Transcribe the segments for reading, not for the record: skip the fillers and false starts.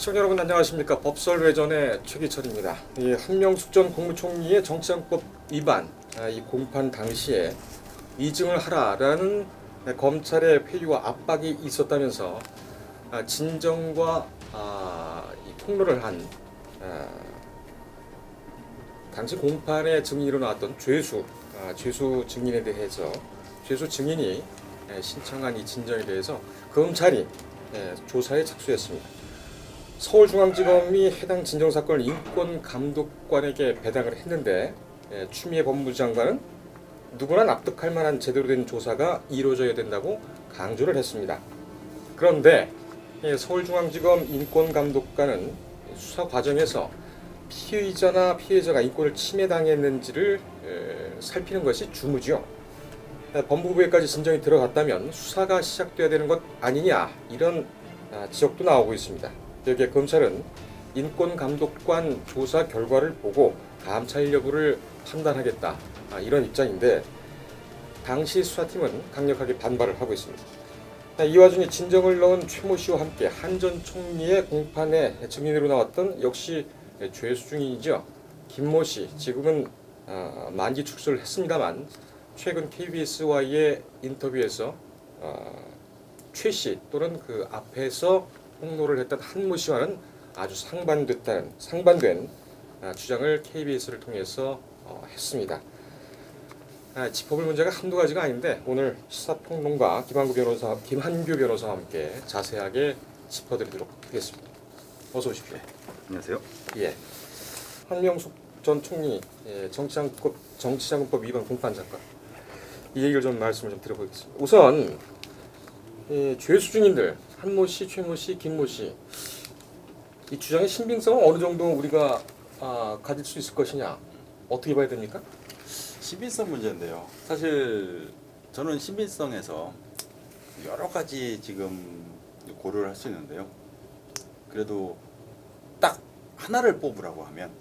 시청자 여러분 안녕하십니까. 법설외전의 최기철입니다. 이 한명숙 전 국무총리의 정치자금법 위반 이 공판 당시에 이증을 하라라는 검찰의 회유와 압박이 있었다면서 진정과 이 폭로를 한 당시 공판에 증인으로 나왔던 죄수 증인에 대해서 죄수 증인이 신청한 이 진정에 대해서 검찰이 조사에 착수했습니다. 서울중앙지검이 해당 진정사건을 인권감독관에게 배당을 했는데 추미애 법무부 장관은 누구나 납득할 만한 제대로 된 조사가 이루어져야 된다고 강조를 했습니다. 그런데 서울중앙지검 인권감독관은 수사 과정에서 피의자나 피해자가 인권을 침해당했는지를 살피는 것이 주무죠. 법무부에까지 진정이 들어갔다면 수사가 시작돼야 되는 것 아니냐, 이런 지적도 나오고 있습니다. 여기에 검찰은 인권감독관 조사 결과를 보고 감찰 여부를 판단하겠다, 이런 입장인데 당시 수사팀은 강력하게 반발을 하고 있습니다. 이 와중에 진정을 넣은 최모 씨와 함께 한 전 총리의 공판에 증인으로 나왔던 역시 죄수 중인이죠. 김모 씨, 지금은 만기 출소를 했습니다만 최근 KBS와의 인터뷰에서 최 씨 또는 그 앞에서 폭로를 했던 한모 씨와는 아주 상반된 주장을 KBS를 통해서 했습니다. 짚어볼 문제가 한두 가지가 아닌데 오늘 시사평론가 김한규 변호사와 함께 자세하게 짚어드리도록 하겠습니다. 어서 오십시오. 안녕하세요. 예, 한명숙 전 총리 정치자금법 위반 공판 사건, 이 얘기를 좀 말씀을 좀 드려보겠습니다. 우선 죄수 중인들 한모 씨, 최모 씨, 김모 씨, 이 주장의 신빙성은 어느 정도 우리가 가질 수 있을 것이냐, 어떻게 봐야 됩니까? 신빙성 문제인데요. 사실 저는 신빙성에서 여러 가지 지금 고려를 할 수 있는데요. 그래도 딱 하나를 뽑으라고 하면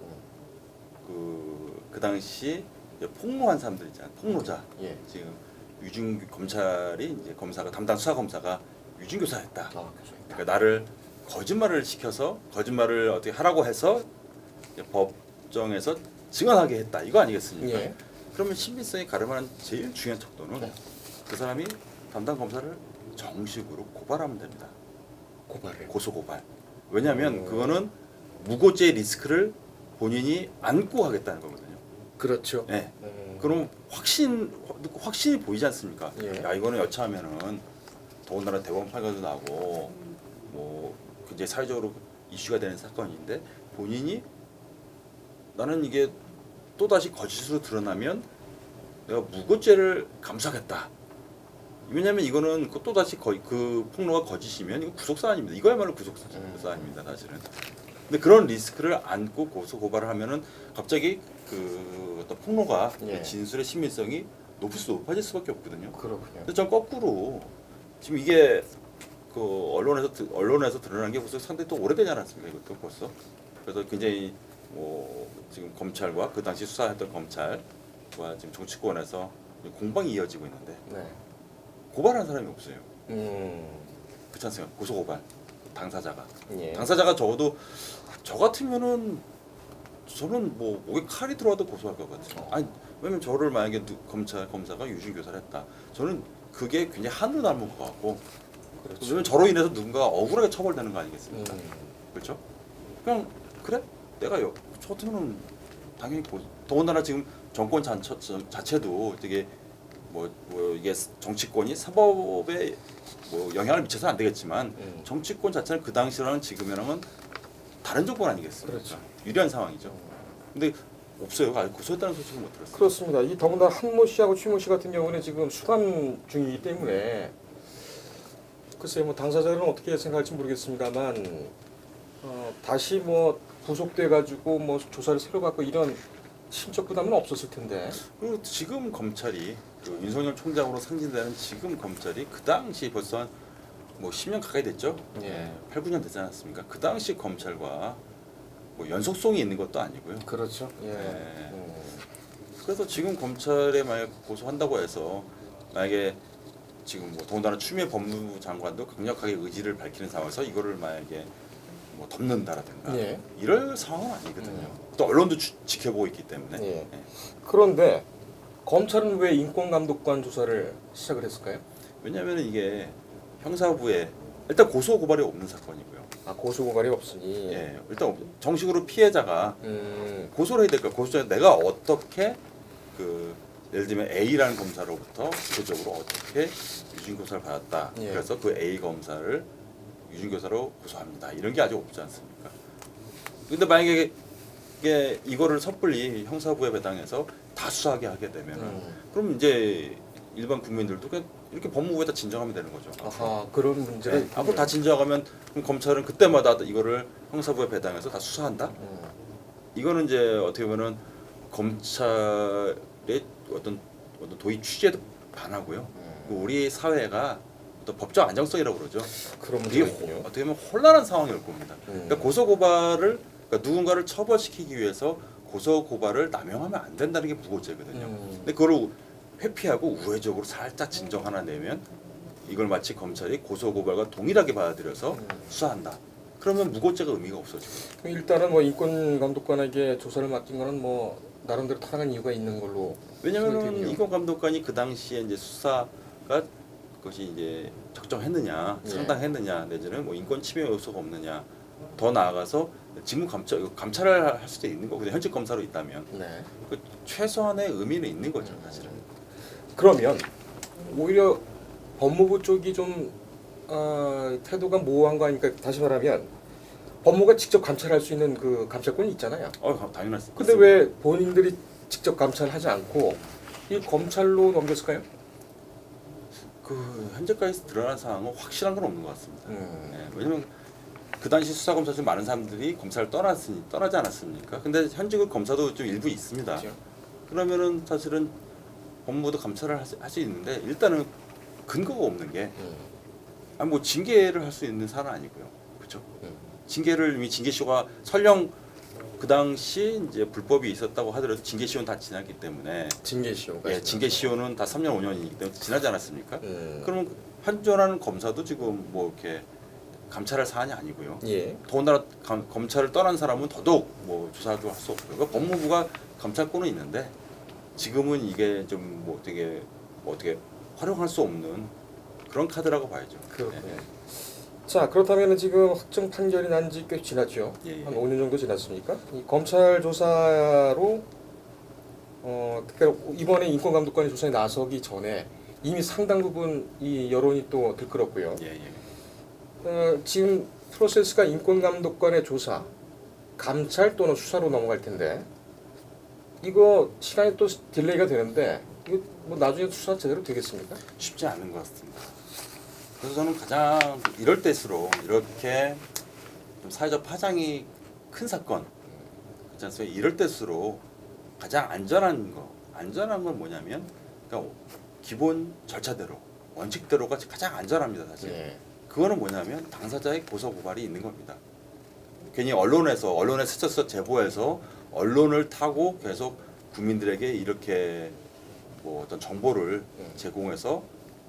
그 당시 폭로한 사람들 있잖아요. 폭로자. 예. 지금 유진 검찰이 이제 담당 수사 검사가 유진 교사였다. 그러니까 나를 거짓말을 시켜서 거짓말을 어떻게 하라고 해서 법정에서 증언하게 했다. 이거 아니겠습니까? 예. 그러면 신빙성이 가름하는 제일 중요한 척도는 네. 그 사람이 담당 검사를 정식으로 고발하면 됩니다. 고소 고발. 왜냐하면 그거는 무고죄 리스크를 본인이 안고 하겠다는 거거든요. 그렇죠. 네. 그럼 확신이 보이지 않습니까? 예. 야, 이거는 여차하면은 더군다나 대법원 판결도 나고 뭐 굉장히 사회적으로 이슈가 되는 사건인데 본인이 나는 이게 또 다시 거짓으로 드러나면 내가 무고죄를 감수하겠다. 왜냐하면 이거는 또 다시 그 폭로가 거짓이면 이거 구속사안입니다. 이거야말로 구속사안입니다, 사실은. 근데 그런 리스크를 안고 고소 고발을 하면은 갑자기 그 어떤 폭로가 예. 진술의 신빙성이 높아질 수밖에 없거든요. 그렇군요. 근데 전 거꾸로 지금 이게 그 언론에서 드러난 게 벌써 상당히 또 오래되지 않았습니까? 이것도 벌써. 그래서 굉장히 뭐 지금 검찰과 그 당시 수사했던 검찰과 지금 정치권에서 공방이 이어지고 있는데 네. 고발한 사람이 없어요. 그렇지 않습니까? 고소 고발 당사자가. 예. 당사자가 적어도 저 같으면은 저는 뭐 목에 칼이 들어와도 고소할 것 같아요. 아니 왜냐면 저를 만약에 검사가 유진 교사를 했다. 저는 그게 굉장히 한으로 남을 것 같고. 그렇죠. 왜냐면 저로 인해서 누군가 억울하게 처벌되는 거 아니겠습니까? 그렇죠? 그냥 그래 내가 저 같으면은 당연히 더군다나 지금 정권 자체도 되게 뭐 이게 정치권이 사법에 뭐 영향을 미쳐서 안 되겠지만 정치권 자체는 그 당시랑 지금이랑은 다른 정권 아니겠습니까? 그렇죠. 유리한 상황이죠. 근데 없어요. 아직 고소했다는 소식을 못 들었어요. 그렇습니다. 이 더군다나 한모 씨하고 최모 씨 같은 경우는 지금 수감 중이기 때문에 글쎄요, 뭐 당사자는 어떻게 생각할지 모르겠습니다만 다시 뭐 구속돼 가지고 뭐 조사를 새로 받고 이런 심적 부담은 없었을 텐데. 그리고 지금 검찰이 그 윤석열 총장으로 상징되는 지금 검찰이 그 당시 벌써 뭐 10년 가까이 됐죠. 예. 8, 9년 되지 않았습니까? 그 당시 검찰과 뭐 연속성이 있는 것도 아니고요. 그렇죠. 예. 네. 그래서 지금 검찰에 만약 고소한다고 해서 만약에 지금 뭐 더군다나 추미애 법무부 장관도 강력하게 의지를 밝히는 상황에서 이거를 만약에 뭐 덮는다라든가 예. 이럴 상황은 아니거든요. 또 언론도 지켜보고 있기 때문에. 예. 예. 그런데 검찰은 왜 인권감독관 조사를 시작을 했을까요? 왜냐하면 이게 형사부에 일단 고소 고발이 없는 사건이고요. 아, 고소 고발이 없으니. 예, 일단 정식으로 피해자가 음. 고소를 해야 될까? 고소자 내가 어떻게 그 예를 들면 A라는 검사로부터 구체적으로 어떻게 유증교사를 받았다. 예. 그래서 그 A 검사를 유증교사로 고소합니다. 이런 게 아직 없지 않습니까? 근데 만약에 이거를 섣불리 형사부에 배당해서 다 수사하게 하게 되면은 그럼 이제 일반 국민들도 그냥 이렇게 법무부에다 진정하면 되는 거죠. 아하, 그런 문제가 네, 앞으로 다 진정하면 그럼 검찰은 그때마다 이거를 형사부에 배당해서 다 수사한다? 이거는 이제 어떻게 보면은 검찰의 어떤 도입 취지에도 반하고요. 그리고 우리 사회가 또 법적 안정성이라고 그러죠. 그런 이게 문제가 있군요. 어떻게 보면 혼란한 상황일 겁니다. 그러니까 고소 고발을 그러니까 누군가를 처벌시키기 위해서 고소 고발을 남용하면 안 된다는 게 무고죄거든요. 근데 그걸 회피하고 우회적으로 살짝 진정 하나 내면 이걸 마치 검찰이 고소 고발과 동일하게 받아들여서 수사한다. 그러면 무고죄가 의미가 없어지고. 그럼 일단은 뭐 인권감독관에게 조사를 맡긴 거는 뭐 나름대로 타당한 이유가 있는 걸로. 왜냐하면 생각되군요. 인권감독관이 그 당시에 이제 수사가 그것이 이제 적정했느냐, 예. 상당했느냐, 내지는 뭐 인권 침해 요소가 없느냐, 더 나아가서 지금 감찰을 할 수도 있는 거거든요. 현직 검사로 있다면 네. 그 최소한의 의미는 있는 거죠, 사실은. 그러면 오히려 법무부 쪽이 좀 태도가 모호한 거 아닙니까? 다시 말하면 법무가 직접 감찰할 수 있는 그 감찰권이 있잖아요. 당연하습니다. 근데 왜 본인들이 직접 감찰하지 않고 이 검찰로 넘겼을까요? 그 현재까지 드러난 사항은 확실한 건 없는 것 같습니다. 음. 네, 왜냐면 그 당시 수사 검사 중 많은 사람들이 검사를 떠나지 않았습니까? 근데 현직 검사도 좀 일부 있습니다. 그렇죠. 그러면은 사실은 법무부도 감찰을 할 수 있는데 일단은 근거가 없는 게 뭐 징계를 할 수 있는 사안은 아니고요, 그렇죠? 징계를 이미 징계시효가 설령 그 당시 이제 불법이 있었다고 하더라도 징계시효는 다 지났기 때문에 징계시효가. 예, 징계시효는 다 3년 5년이기 때문에 지나지 않았습니까? 음. 그러면 현존하는 검사도 지금 뭐 이렇게 감찰할 사안이 아니고요. 예. 더군다나 검찰을 떠난 사람은 더더욱 뭐 조사도 할 수 없고요. 그러니까 법무부가 감찰권은 있는데 지금은 이게 좀 뭐 되게 뭐 어떻게 활용할 수 없는 그런 카드라고 봐야죠. 그렇군요. 예. 자, 그렇다면 지금 확정 판결이 난 지 꽤 지났죠. 예, 예. 한 5년 정도 지났습니까? 이 검찰 조사로 그러니까 이번에 인권감독관이 조사에 나서기 전에 이미 상당 부분 이 여론이 또 들끓었고요. 예, 예. 지금 프로세스가 인권감독관의 조사, 감찰 또는 수사로 넘어갈 텐데 이거 시간이 또 딜레이가 되는데 이거 뭐 나중에 수사 제대로 되겠습니까? 쉽지 않은 것 같습니다. 그래서 저는 가장 이럴 때일수록 이렇게 좀 사회적 파장이 큰 사건, 그렇지 않습니까? 이럴 때일수록 가장 안전한 건 뭐냐면 그러니까 기본 절차대로, 원칙대로가 가장 안전합니다, 사실. 예. 그거는 뭐냐면 당사자의 고소 고발이 있는 겁니다. 괜히 언론에 스쳐서 제보해서 언론을 타고 계속 국민들에게 이렇게 뭐 어떤 정보를 제공해서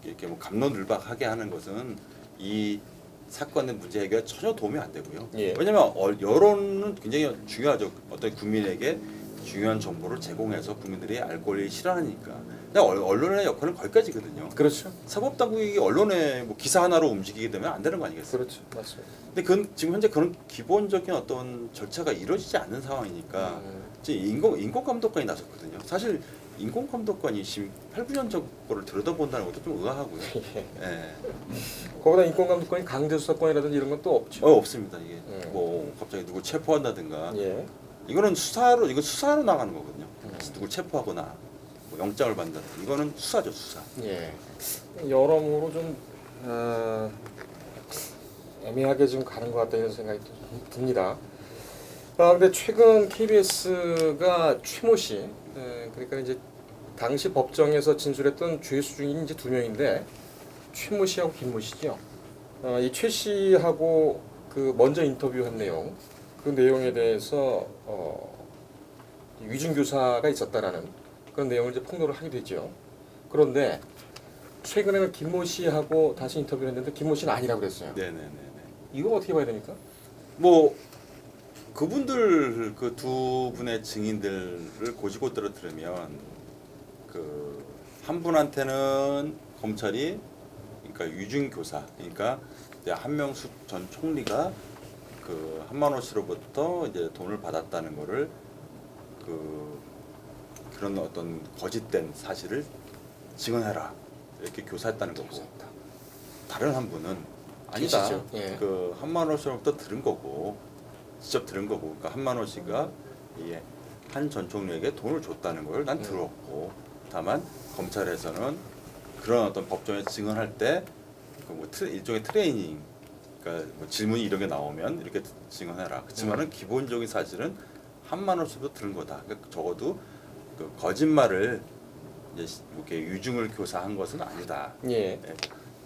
이렇게 뭐 갑론을박하게 하는 것은 이 사건의 문제 해결에 전혀 도움이 안 되고요. 예. 왜냐하면 여론은 굉장히 중요하죠. 어떤 국민에게 중요한 정보를 제공해서 국민들이 알 권리를 실현하니까. 근데 언론의 역할은 거기까지거든요. 그렇죠. 사법당국이 언론의 뭐 기사 하나로 움직이게 되면 안 되는 거 아니겠어요? 그렇죠. 맞습니다. 근데 지금 현재 그런 기본적인 어떤 절차가 이루어지지 않는 상황이니까 지금 인권감독관이 나섰거든요. 사실 인권감독관이 지금 8, 9년 전 거를 들여다본다는 것도 좀 의아하고요. 예. 거기다 인권감독관이 강제수사권이라든지 이런 건 또 없죠. 없습니다. 이게 뭐 갑자기 누구 체포한다든가 예. 이거 수사로 나가는 거거든요. 누구 체포하거나 뭐 영장을 받는다든가 이거는 수사죠, 수사. 예. 여러모로 좀 애매하게 지금 가는 것 같다 이런 생각이 듭니다. 근데 최근 KBS가 최모 씨, 그러니까 이제 당시 법정에서 진술했던 죄수 중인 이제 두 명인데 최모 씨하고 김모 씨죠. 이 최 씨하고 그 먼저 인터뷰한 내용, 그 내용에 대해서 위증교사가 있었다라는 그런 내용을 이제 폭로를 하게 되죠. 그런데 최근에는 김모 씨하고 다시 인터뷰를 했는데 김모 씨는 아니라고 그랬어요. 네네네. 이거 어떻게 봐야 됩니까? 뭐 그분들 그 두 분의 증인들을 고지고대로 들으면 그 한 분한테는 검찰이 그러니까 유증교사 그러니까 이제 한명숙 전 총리가 그 한만호 씨로부터 이제 돈을 받았다는 거를 그런 어떤 거짓된 사실을 증언해라 이렇게 교사했다는 거고 다른 한 분은 아니다. 계시죠? 예. 그 한만호 씨로부터 들은 거고 직접 들은 거고 그러니까 한만호 씨가 이 한 전 총리에게 돈을 줬다는 걸 난 들었고 다만 검찰에서는 그런 어떤 법정에 증언할 때뭐 일종의 트레이닝 그러니까 뭐 질문이 이런 게 나오면 이렇게 증언해라. 그렇지만은 기본적인 사실은 한만호 씨도 들은 거다. 그러니까 적어도 그 거짓말을 이제 이렇게 유증을 교사한 것은 아니다. 예. 예.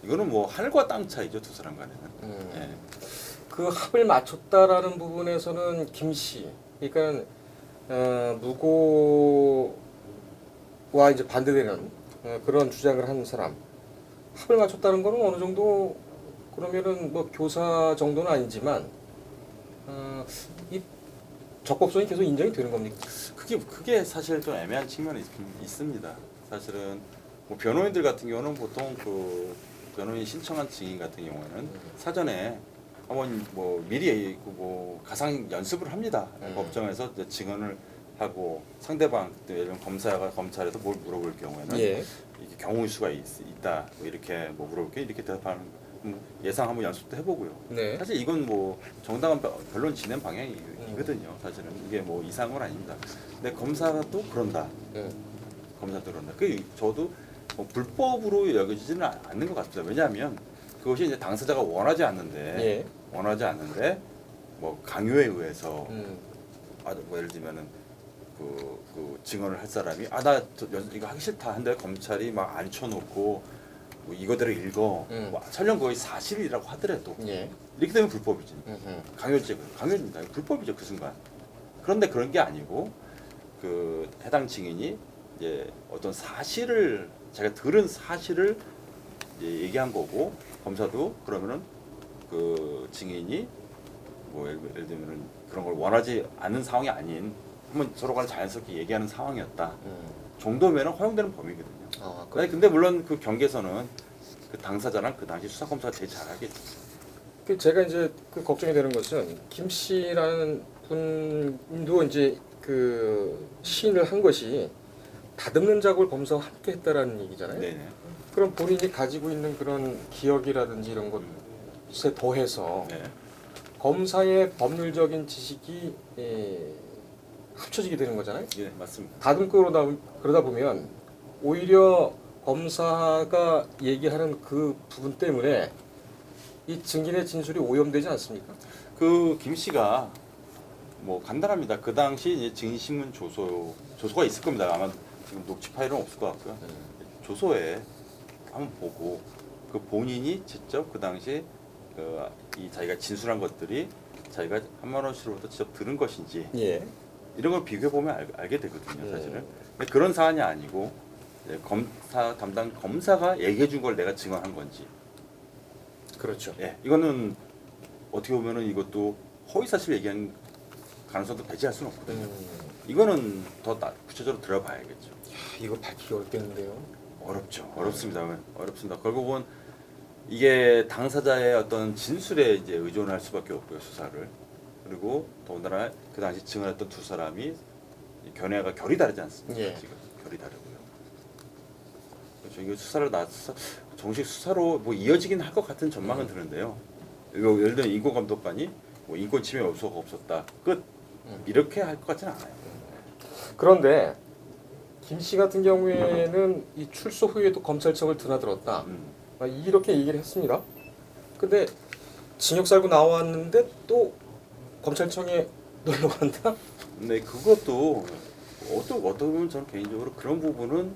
이거는 뭐 하늘과 땅 차이죠 두 사람 간에는. 예. 그 합을 맞췄다라는 부분에서는 김 씨, 그러니까 무고와 이제 반대되는 그런 주장을 하는 사람, 합을 맞췄다는 거는 어느 정도 그러면은 뭐 교사 정도는 아니지만 이 적법성이 계속 인정이 되는 겁니까? 그게 사실 좀 애매한 측면이 있습니다. 사실은 뭐 변호인들 같은 경우는 보통 그 변호인 신청한 증인 같은 경우에는 사전에 한번 뭐 미리 뭐 가상 연습을 합니다. 법정에서 이제 증언을 하고 상대방 예를 들면 검사가 검찰에서 뭘 물어볼 경우에는 예. 이게 경우의 수가 있다 뭐 이렇게 뭐 물어볼 게 이렇게 대답하는 예상 한번 연습도 해보고요. 네. 사실 이건 뭐 정당한 변론 진행 방향이거든요. 사실은 이게 뭐 이상한 건 아닙니다. 근데 검사가 또 그런다. 검사도 그런다. 그 저도 뭐 불법으로 여겨지지는 않는 것 같습니다. 왜냐하면 그것이 이제 당사자가 원하지 않는데 뭐 강요에 의해서 뭐 예를 들면은 그 증언을 할 사람이 나 이거 하기 싫다 한데 검찰이 막 앉혀놓고 뭐 이거대로 읽어 뭐 설령 거의 사실이라고 하더라도 예. 이렇게 되면 불법이지. 강요입니다. 불법이죠 그 순간. 그런데 그런 게 아니고 그 해당 증인이 이제 어떤 사실을 자기가 들은 사실을 이제 얘기한 거고 검사도 그러면은 그 증인이 뭐 예를 들면은 그런 걸 원하지 않는 상황이 아닌 한번 서로 간에 자연스럽게 얘기하는 상황이었다 정도면은 허용되는 범위거든요. 아니 근데 물론 그 경계선은 그 당사자랑 그 당시 수사 검사가 제일 잘 알겠죠. 그 제가 이제 그 걱정이 되는 것은 김 씨라는 분도 이제 그 시인을 한 것이 다듬는 작업을 검사와 함께 했다라는 얘기잖아요. 네네. 그럼 본인이 가지고 있는 그런 기억이라든지 이런 것에 더해서 네. 검사의 법률적인 지식이 합쳐지게 되는 거잖아요. 예 맞습니다. 다듬고 그러다 보면 오히려 검사가 얘기하는 그 부분 때문에 이 증인의 진술이 오염되지 않습니까? 그 김 씨가 뭐 간단합니다. 그 당시 이제 증인신문 조서가 있을 겁니다. 아마 지금 녹취 파일은 없을 것 같고요. 조서에 한번 보고 그 본인이 직접 그 당시 이 자기가 진술한 것들이 자기가 한만호 씨로부터 직접 들은 것인지 예. 이런 걸 비교해 보면 알게 되거든요, 사실은. 근데 그런 사안이 아니고 담당 검사가 얘기해 준 걸 내가 증언한 건지. 그렇죠. 예, 이거는 어떻게 보면은 이것도 허위 사실 얘기한 가능성도 배제할 수는 없거든요. 이거는 더 구체적으로 들어봐야겠죠. 이거 밝히기 어렵겠는데요. 어렵죠. 어렵습니다. 어렵습니다. 결국은 이게 당사자의 어떤 진술에 이제 의존할 수밖에 없고요, 수사를. 그리고 더군다나 그 당시 증언했던 두 사람이 견해가 결이 다르지 않습니까? 예. 지금 결이 다르고요. 그렇죠. 이거 수사를 정식 수사로 뭐 이어지긴 할 것 같은 전망은 드는데요. 이거 예를 들면 인권감독관이 뭐 인권 침해 요소가 없었다. 끝. 이렇게 할 것 같지는 않아요. 그런데 김 씨 같은 경우에는 이 출소 후에도 검찰청을 드나들었다. 이렇게 얘기를 했습니다. 근데 징역 살고 나왔는데 또 검찰청에 놀러 간다? 네, 그것도 어떻게 보면 저는 개인적으로 그런 부분은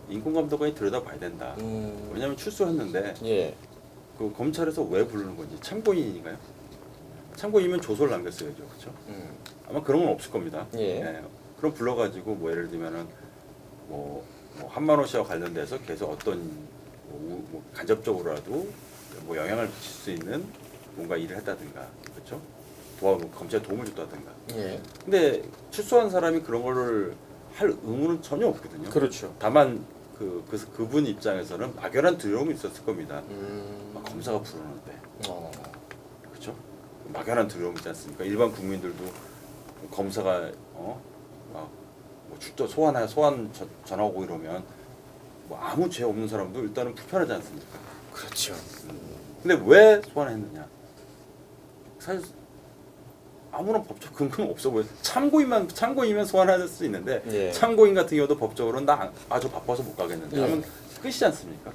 인권감독관이 들여다봐야 된다. 왜냐하면 출소했는데 예. 그 검찰에서 왜 부르는 건지 참고인인가요? 참고인이면 조서를 남겼어야죠, 그렇죠? 아마 그런 건 없을 겁니다. 예. 네, 그럼 불러가지고 뭐 예를 들면은 뭐 한만호 씨와 관련돼서 계속 어떤 뭐 간접적으로라도 뭐 영향을 미칠 수 있는 뭔가 일을 했다든가, 그렇죠? 검찰에 도움을 줬다든가. 예. 근데 출소한 사람이 그런 거를 할 의무는 전혀 없거든요. 그렇죠. 다만 그분 입장에서는 막연한 두려움이 있었을 겁니다. 막 검사가 부르는데, 어. 그렇죠? 막연한 두려움 있지 않습니까? 일반 국민들도 검사가 막뭐 출조 소환 전화 오고 이러면 뭐 아무 죄 없는 사람도 일단은 불편하지 않습니까? 그렇죠. 근데 왜 소환했느냐? 사실 아무런 법적 근거는 없어 보여요. 참고인이면 소환할 수 있는데 예. 참고인 같은 경우도 법적으로는 나 아주 바빠서 못 가겠는데 예. 하면 끝이지 않습니까?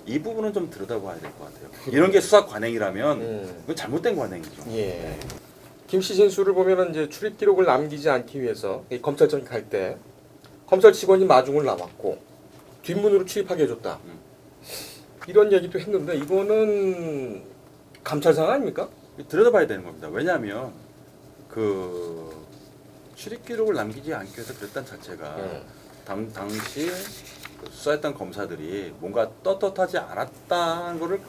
이 부분은 좀 들여다봐야 될 것 같아요. 이런 게 수사 관행이라면 그건 잘못된 관행이죠. 예. 김씨 진술을 보면은 이제 출입 기록을 남기지 않기 위해서 이 검찰청 갈 때 검찰 직원이 마중을 나왔고 뒷문으로 출입하게 해줬다. 이런 얘기도 했는데 이거는 감찰상 아닙니까? 들여다봐야 되는 겁니다. 왜냐하면 그 출입 기록을 남기지 않기 위해서 그랬다는 자체가 당시 그 수사했던 검사들이 뭔가 떳떳하지 않았다는 거를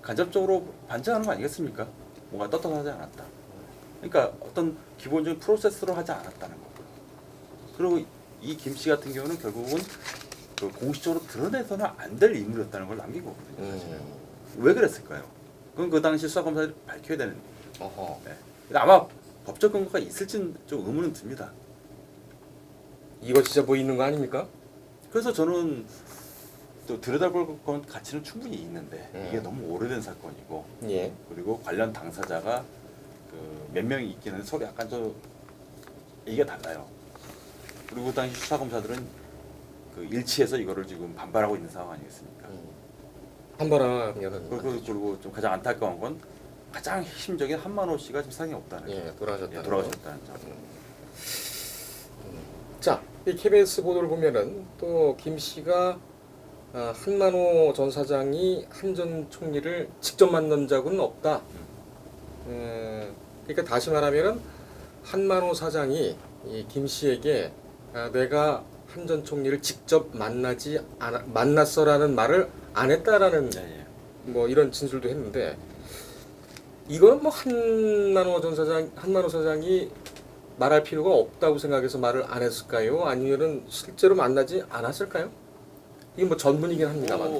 간접적으로 반증하는 거 아니겠습니까? 뭔가 떳떳하지 않았다. 그러니까 어떤 기본적인 프로세스로 하지 않았다는 거고요. 그리고 이 김 씨 같은 경우는 결국은 그 공식적으로 드러내서는 안 될 인물이었다는 걸 남긴 거거든요. 사실은. 왜 그랬을까요? 그건 그 당시 수사검사들이 밝혀야 되는. 어허. 네. 근데 아마 법적 근거가 있을지는 좀 의문은 듭니다. 이거 진짜 뭐 있는 거 아닙니까? 그래서 저는 또 들여다볼 건 가치는 충분히 있는데 이게 너무 오래된 사건이고 예. 그리고 관련 당사자가 그 몇 명이 있긴 한데 서로 약간 좀 얘기가 달라요. 그리고 그 당시 수사검사들은 그 일치해서 이거를 지금 반발하고 있는 상황 아니겠습니까? 한바람이라는 그리고 좀 가장 안타까운 건 가장 핵심적인 한만호 씨가 지금 상이 없다는 점. 예, 돌아가셨다. 예, 돌아가셨다는 점. 자, 이 KBS 보도를 보면은 또 김 씨가 한만호 전 사장이 한 전 총리를 직접 만난 적은 없다. 그러니까 다시 말하면은 한만호 사장이 이 김 씨에게 내가 한 전 총리를 직접 만났어라는 말을 안 했다라는 예. 뭐 이런 진술도 했는데 이거는 뭐 한만호 사장이 말할 필요가 없다고 생각해서 말을 안 했을까요? 아니면은 실제로 만나지 않았을까요? 이게 뭐 전문이긴 합니다만.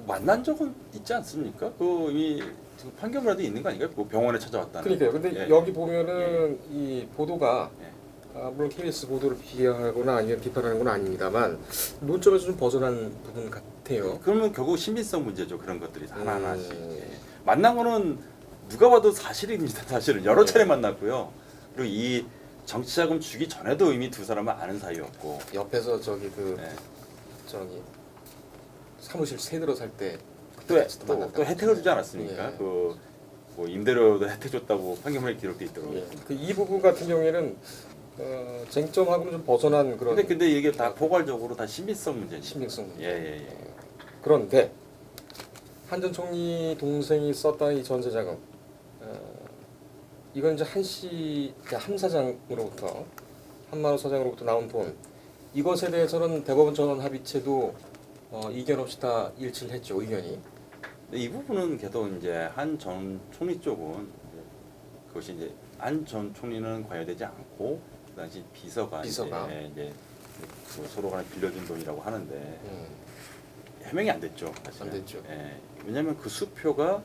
만난 적은 있지 않습니까? 그 이미 지금 판결문에도 있는 거 아닌가요? 그 병원에 찾아왔다는. 그러니까요. 근데 예. 여기 보면은 이 보도가 예. 물론 KBS 보도를 비하하거나 아니면 비판하는 건 아닙니다만 논점에서 좀 벗어난 부분 같아요. 그러면 결국 신빙성 문제죠. 그런 것들이 하나하나씩. 음. 예. 만난 거는 누가 봐도 사실입니다. 사실은 여러 차례 만났고요. 그리고 이 정치자금 주기 전에도 이미 두 사람은 아는 사이였고. 옆에서 저기 예. 저기 사무실 새 들어 살 때 또 혜택을 주지 않았습니까? 예. 뭐 임대료도 혜택 줬다고 판결문에 기록돼 있더라고요. 예. 이 부분 같은 경우에는 쟁점하고는 좀 벗어난 그런 근데 이게 다 포괄적으로 다 신빙성 문제죠. 신빙성 문제. 예. 그런데 한 전 총리 동생이 썼던 이 전세 자금, 이건 이제 함 사장으로부터 한만호 사장으로부터 나온 돈, 이것에 대해서는 대법원 전원 합의체도 이견 없이 다 일치를 했죠, 의견이. 근데 이 부분은 계속 이제 한 전 총리 쪽은 이제 그것이 이제 안 전 총리는 관여되지 않고 그 당시 비서가 이제 그 서로 간에 빌려준 돈이라고 하는데 해명이 안 됐죠. 사실은. 안 됐죠. 예. 왜냐하면 그 수표가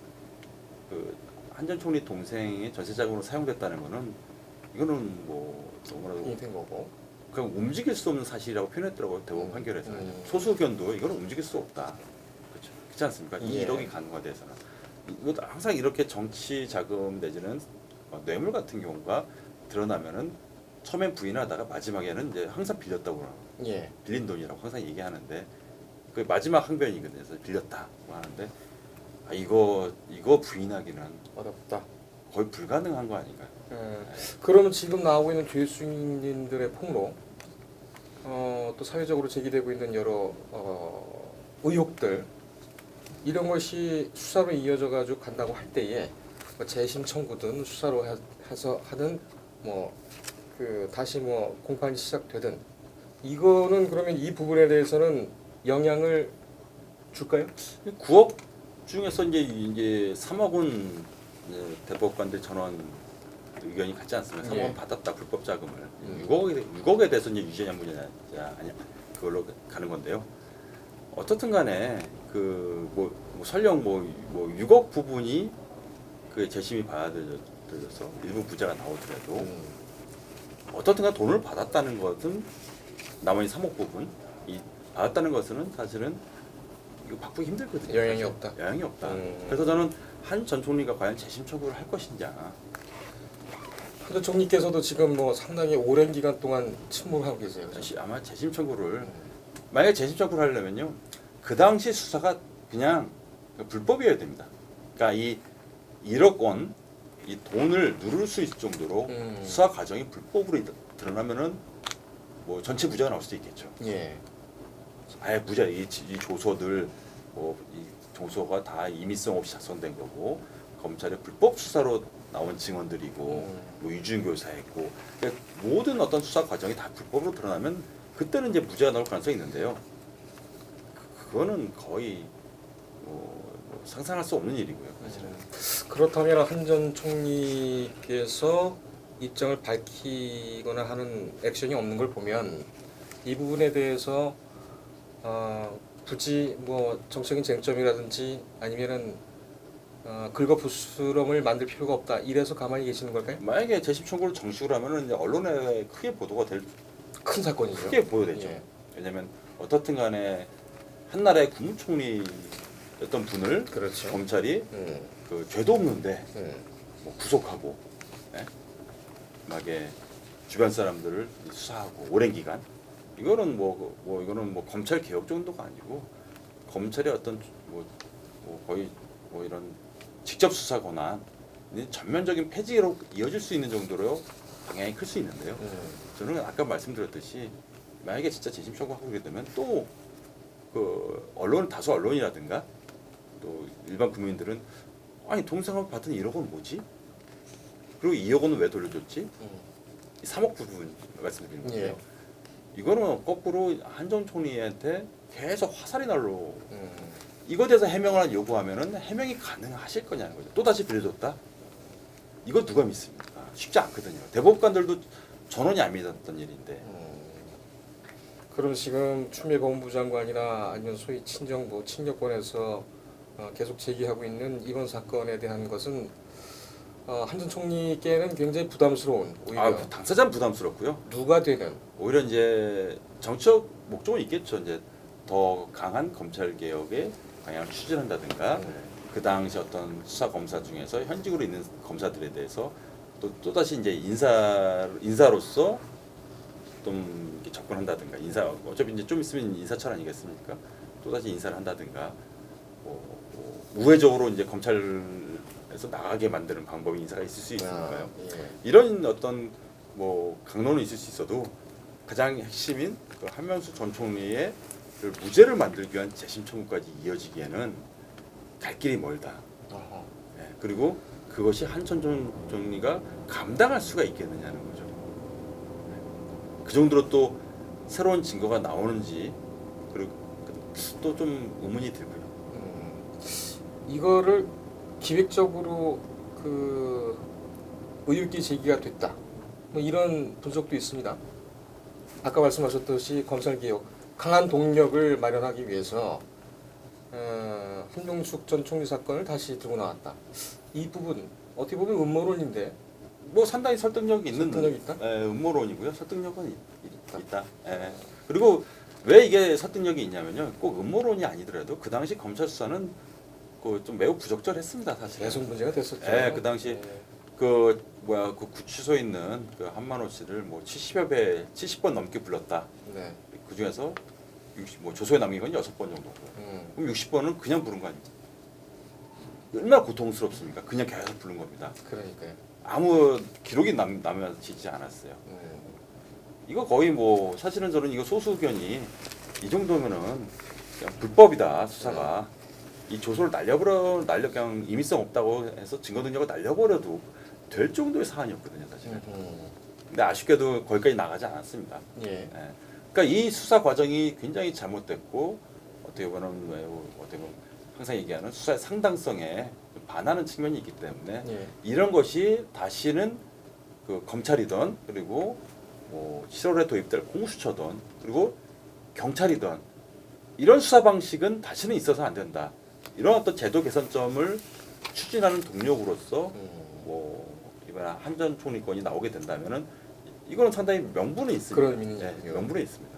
그 한 전 총리 동생의 전세자금으로 사용됐다는 거는 이거는 뭐 너무나도 된 거고. 그냥 움직일 수 없는 사실이라고 표현했더라고요. 대법원 판결에서 소수 의견도 이거는 움직일 수 없다. 그렇죠. 그렇지 않습니까? 이 1억이 가는 거에 대해서는 이것도 항상 이렇게 정치 자금 내지는 뇌물 같은 경우가 드러나면은 처음엔 부인하다가 마지막에는 이제 항상 빌렸다고 그러고 예. 빌린 돈이라고 항상 얘기하는데 그 마지막 항변이거든요. 그래서 빌렸다고 하는데 이거 부인하기는 어렵다. 거의 불가능한 거 아닌가요? 그러면 지금 나오고 있는 죄수인들의 폭로, 또 사회적으로 제기되고 있는 여러 의혹들, 이런 것이 수사로 이어져 가지고 간다고 할 때에 뭐 재심 청구든 수사로 해서 하든 다시 공판이 시작되든 이거는 그러면 이 부분에 대해서는 영향을 줄까요? 9억 중에서 이제 3억은 이제 대법관들 전원 의견이 같지 않습니다. 예. 3억 받았다 불법 자금을 6억에 대해서 이제 유죄냐 무죄냐 아니야 그걸로 가는 건데요. 어떻든 간에 뭐 설령 뭐 6억 부분이 그 재심이 받아들여서 일부 부자가 나오더라도 어떻든 간 돈을 받았다는 것은 나머지 3억 부분 이 받았다는 것은 사실은 이거 바꾸기 힘들거든요. 영향이 사실. 없다. 영향이 없다. 음. 그래서 저는 한 전 총리가 과연 재심 청구를 할 것인지 한 전 총리께서도 지금 뭐 상당히 오랜 기간 동안 침묵하고 계세요. 아마 재심 청구를 만약에 재심 청구를 하려면요 그 당시 수사가 그냥 불법이어야 됩니다. 그러니까 이 1억 원 이 돈을 누를 수 있을 정도로 수사 과정이 불법으로 드러나면은 뭐 전체 무죄가 나올 수도 있겠죠. 예. 아예 무죄 이 조서들 이 조서가 다 임의성 없이 작성된 거고 검찰의 불법 수사로 나온 증언들이고 뭐 유증 교사했고 그러니까 모든 어떤 수사 과정이 다 불법으로 드러나면 그때는 이제 무죄가 나올 가능성이 있는데요. 그거는 거의 뭐 상상할 수 없는 일이고요, 사실은. 그렇다면 한 전 총리께서 입장을 밝히거나 하는 액션이 없는 걸 보면 이 부분에 대해서 굳이 뭐 정적인 쟁점이라든지 아니면은 긁어부스럼을 만들 필요가 없다. 이래서 가만히 계시는 걸까요? 만약에 재심 청구를 정식으로 하면은 이제 언론에 크게 보도가 될 큰 사건이죠. 크게 보도되죠. 예. 왜냐하면 어떻든 간에 한 나라의 국무총리였던 분을 그렇죠. 검찰이 음, 그 죄도 없는데 음, 뭐 구속하고 막에 주변 사람들을 수사하고 오랜 기간 이거는 이거는 뭐 검찰 개혁 정도가 아니고 검찰의 어떤 뭐 거의 뭐 이런 직접 수사 권한 전면적인 폐지로 이어질 수 있는 정도로 방향이 클 수 있는데요. 저는 아까 말씀드렸듯이 만약에 진짜 재심 청구하게 되면 또 그 다수 언론이라든가 또 일반 국민들은 아니 동생을 받은 1억 원 뭐지? 그리고 2억 원은 왜 돌려줬지? 이 3억 부분 말씀드리는 거예요. 예. 이거는 거꾸로 한전 총리한테 계속 화살이 날로 이거에 대해서 해명을 요구하면은 해명이 가능하실 거냐는 거죠. 또 다시 빌려줬다? 이거 누가 믿습니까? 쉽지 않거든요. 대법관들도 전원이 안 믿었던 일인데. 그럼 지금 추미애 법무부 장관이나 아니면 소위 친정부 친여권에서 계속 제기하고 있는 이번 사건에 대한 것은 한 전 총리께는 굉장히 부담스러운 오히려 당사자는 부담스럽고요. 누가 되든 오히려 이제 정치적 목적은 있겠죠. 이제 더 강한 검찰 개혁의 방향을 추진한다든가 그 당시 어떤 수사 검사 중에서 현직으로 있는 검사들에 대해서 또 다시 이제 인사로서 좀 이렇게 접근한다든가 어차피 이제 좀 있으면 인사철 아니겠습니까? 또 다시 인사를 한다든가 우회적으로 이제 검찰에서 나가게 만드는 방법이 인사가 있을 수 있으니까요. 예. 이런 어떤 뭐 강론은 있을 수 있어도 가장 핵심인 그 한명수 전 총리의 그 무죄를 만들기 위한 재심 청구까지 이어지기에는 갈 길이 멀다. 어허. 그리고 그것이 한전 총리가 감당할 수가 있겠느냐는 거죠. 그 정도로 또 새로운 증거가 나오는지 그리고 또 좀 의문이 들고요. 이거를 기획적으로 그 의혹이 제기가 됐다. 뭐 이런 분석도 있습니다. 아까 말씀하셨듯이 검찰 개혁 강한 동력을 마련하기 위해서 한명숙 전 총리 사건을 다시 들고 나왔다. 이 부분 어떻게 보면 음모론인데 뭐 상당히 설득력이 있는 설득력이 있다? 음모론이고요. 설득력은 있다. 그리고 왜 이게 설득력이 있냐면요. 꼭 음모론이 아니더라도 그 당시 검찰 수사는 그 좀 매우 부적절했습니다, 사실. 계속 문제가 됐었죠. 그 당시 그 구치소에 있는 그 한만호 씨를 뭐 70번 넘게 불렀다. 네. 그 중에서 조서에 남긴 건 6번 정도고. 그럼 60번은 그냥 부른 거 아닙니까? 얼마나 고통스럽습니까? 그냥 계속 부른 겁니다. 그러니까요. 아무 기록이 남아지지 않았어요. 이거 거의 뭐 사실은 저는 이거 소수 의견이 이 정도면은 그냥 불법이다 수사가 이 조서를 그냥 임의성 없다고 해서 증거 능력을 날려버려도 될 정도의 사안이었거든요, 사실은. 근데 아쉽게도 거기까지 나가지 않았습니다. 예. 그러니까 이 수사 과정이 굉장히 잘못됐고 어떻게 보면 항상 얘기하는 수사의 상당성에 반하는 측면이 있기 때문에 예. 이런 것이 다시는 그 검찰이든 그리고 뭐 7월에 도입될 공수처든 그리고 경찰이든 이런 수사 방식은 다시는 있어서 안 된다. 이런 어떤 제도 개선점을 추진하는 동력으로서 뭐 이번에 한 전 총리권이 나오게 된다면은 이거는 상당히 명분이 있습니다. 그런 의미군요. 명분이 있습니다.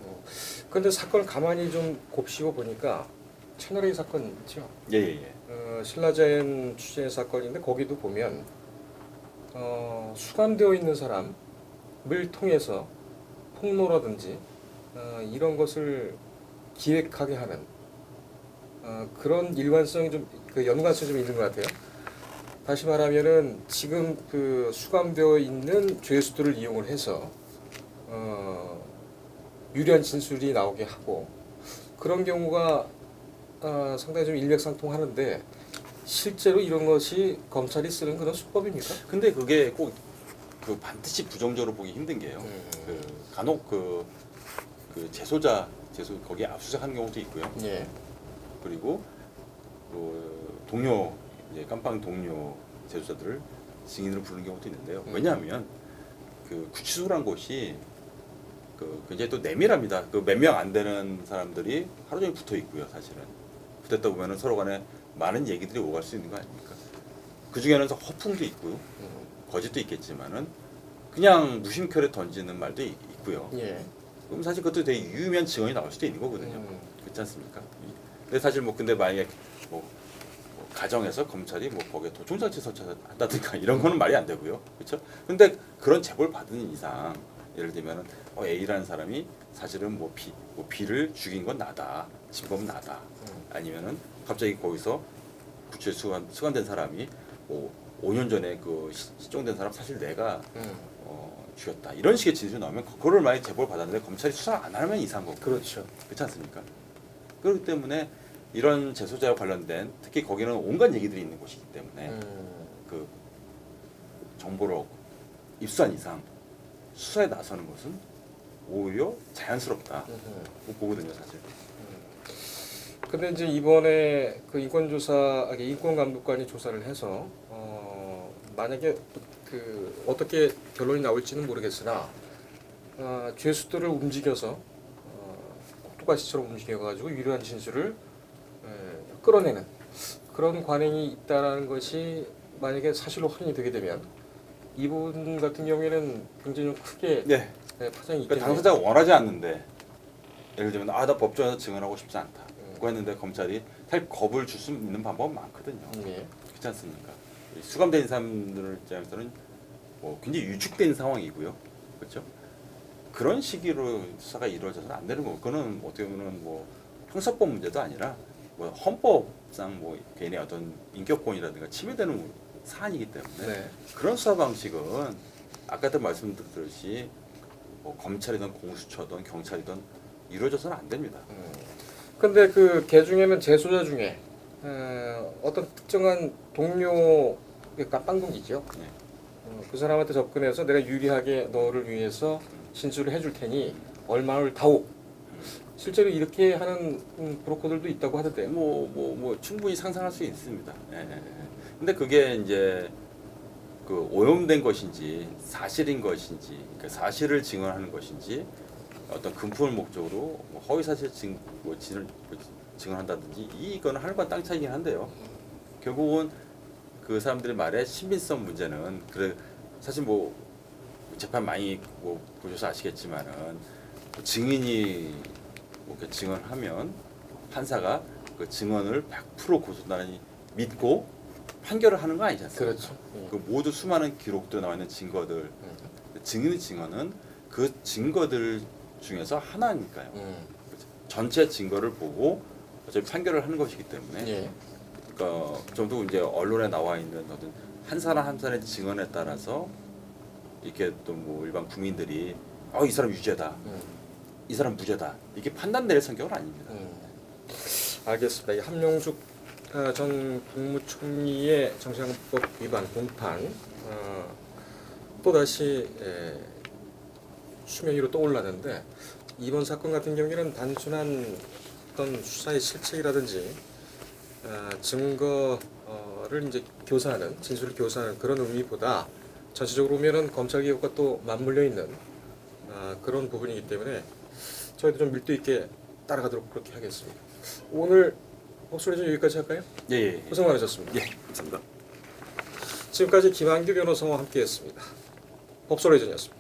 그런데 사건을 가만히 좀 곱씹어 보니까 채널A 사건 있죠. 예예예. 신라젠 취재 사건인데 거기도 보면 수감되어 있는 사람을 통해서 폭로라든지 이런 것을 기획하게 하는 그런 일관성이 좀 그 연관성이 좀 있는 것 같아요. 다시 말하면은 지금 그 수감되어 있는 죄수들을 이용을 해서 유리한 진술이 나오게 하고 그런 경우가 상당히 좀 일맥상통하는데 실제로 이런 것이 검찰이 쓰는 그런 수법입니까? 근데 그게 꼭 그 반드시 부정적으로 보기 힘든 게요. 그 간혹 그 재소 거기에 압수수색하는 경우도 있고요. 예. 그리고 그 동료 이제 깜빵 동료 재소자들을 증인으로 부르는 경우도 있는데요. 왜냐하면 그 구치소란 곳이 그 굉장히 또 내밀합니다. 그 몇 명 안 되는 사람들이 하루 종일 붙어 있고요. 사실은 붙었다 보면은 서로 간에 많은 얘기들이 오갈 수 있는 거 아닙니까? 그 중에는 허풍도 있고요. 거짓도 있겠지만은 그냥 무심결에 던지는 말도 있고요. 예. 그럼 사실 그것도 되게 유의미한 증언이 나올 수도 있는 거거든요. 그렇지 않습니까? 근데 사실 뭐 근데 만약에 뭐 가정에서 검찰이 뭐 거기에 도청장치 설치한다든가 이런 거는 말이 안 되고요. 그렇죠? 근데 그런 제보를 받은 이상 예를 들면은 A라는 사람이 사실은 뭐 B를 죽인 건 나다. 진범은 나다. 아니면은 갑자기 거기서 구치소에 수감된 사람이 뭐 5년 전에 그 실종된 사람 사실 내가 죽였다. 이런 식의 진술이 나오면 그거를 만약에 제보를 받았는데 검찰이 수사 안 하면 이상한 거고. 그렇죠. 그렇지 않습니까? 그렇기 때문에 이런 재소자와 관련된 특히 거기는 온갖 얘기들이 있는 곳이기 때문에 그 정보를 입수한 이상 수사에 나서는 것은 오히려 자연스럽다고 보거든요, 사실. 근데 이제 이번에 그 인권감독관이 조사를 해서 만약에 그 어떻게 결론이 나올지는 모르겠으나 죄수들을 움직여서 꼭두가시처럼 움직여가지고 유리한 진술을 끌어내는 그런 관행이 있다라는 것이 만약에 사실로 확인이 되게 되면 이분 같은 경우에는 굉장히 좀 크게 네. 파장이 그러니까 있겠네요. 당사자가 원하지 않는데 예를 들면 나 법정에서 증언하고 싶지 않다. 그거 했는데 검찰이 사실 겁을 줄 수 있는 방법은 많거든요. 예. 그렇지 않습니까? 수감된 사람들 입장에서는 뭐 굉장히 위축된 상황이고요. 그렇죠? 그런 시기로 수사가 이루어져서는 안 되는 거고 그거는 어떻게 보면 뭐 형사법 문제도 아니라 뭐 헌법상 뭐 개인의 어떤 인격권이라든가 침해되는 사안이기 때문에 네. 그런 수사 방식은 아까도 말씀드렸듯이 뭐 검찰이든 공수처든 경찰이든 이루어져서는 안 됩니다. 근데 그 개 중에는 재소자 중에 어떤 특정한 동료 깜빵동기죠. 네. 그 사람한테 접근해서 내가 유리하게 너를 위해서 진술을 해줄 테니 얼마를 다오. 실제로 이렇게 하는 브로커들도 있다고 하던데요. 뭐 충분히 상상할 수 있습니다. 예. 근데 그게 이제 그 오염된 것인지 사실인 것인지 그러니까 사실을 증언하는 것인지 어떤 금품을 목적으로 뭐 허위 사실 증언한다든지 이거는 하늘과 땅 차이긴 한데요. 결국은 그 사람들의 말의 신빙성 문제는 그래 사실 뭐 재판 많이 뭐 보셔서 아시겠지만은 증인이 뭐 이렇게 증언하면 판사가 그 증언을 100% 고소단이 믿고 판결을 하는 거 아니지 않습니까? 그렇죠. 그 모두 수많은 기록도 나와 있는 증거들 증인의 증언은 그 증거들 중에서 하나니까요. 전체 증거를 보고 어차피 판결을 하는 것이기 때문에 예. 그러니까 좀더 이제 언론에 나와 있는 어떤 한 사람 한 사람의 증언에 따라서 이렇게 또 뭐 일반 국민들이 이 사람 유죄다, 이 사람 무죄다 이게 판단 내릴 성격은 아닙니다. 알겠습니다. 이 함용숙 전 국무총리의 정치자금법 위반 공판 또 다시 수면 위로 떠올랐는데 이번 사건 같은 경우에는 단순한 어떤 수사의 실책이라든지 증거를 이제 교사하는 진술을 교사하는 그런 의미보다 전체적으로 보면은 검찰 개혁과 또 맞물려 있는 그런 부분이기 때문에 저희도 좀 밀도 있게 따라가도록 그렇게 하겠습니다. 오늘 법소리전 여기까지 할까요? 예. 고생 많으셨습니다. 예. 감사합니다. 지금까지 김한규 변호사와 함께했습니다. 법소리전이었습니다.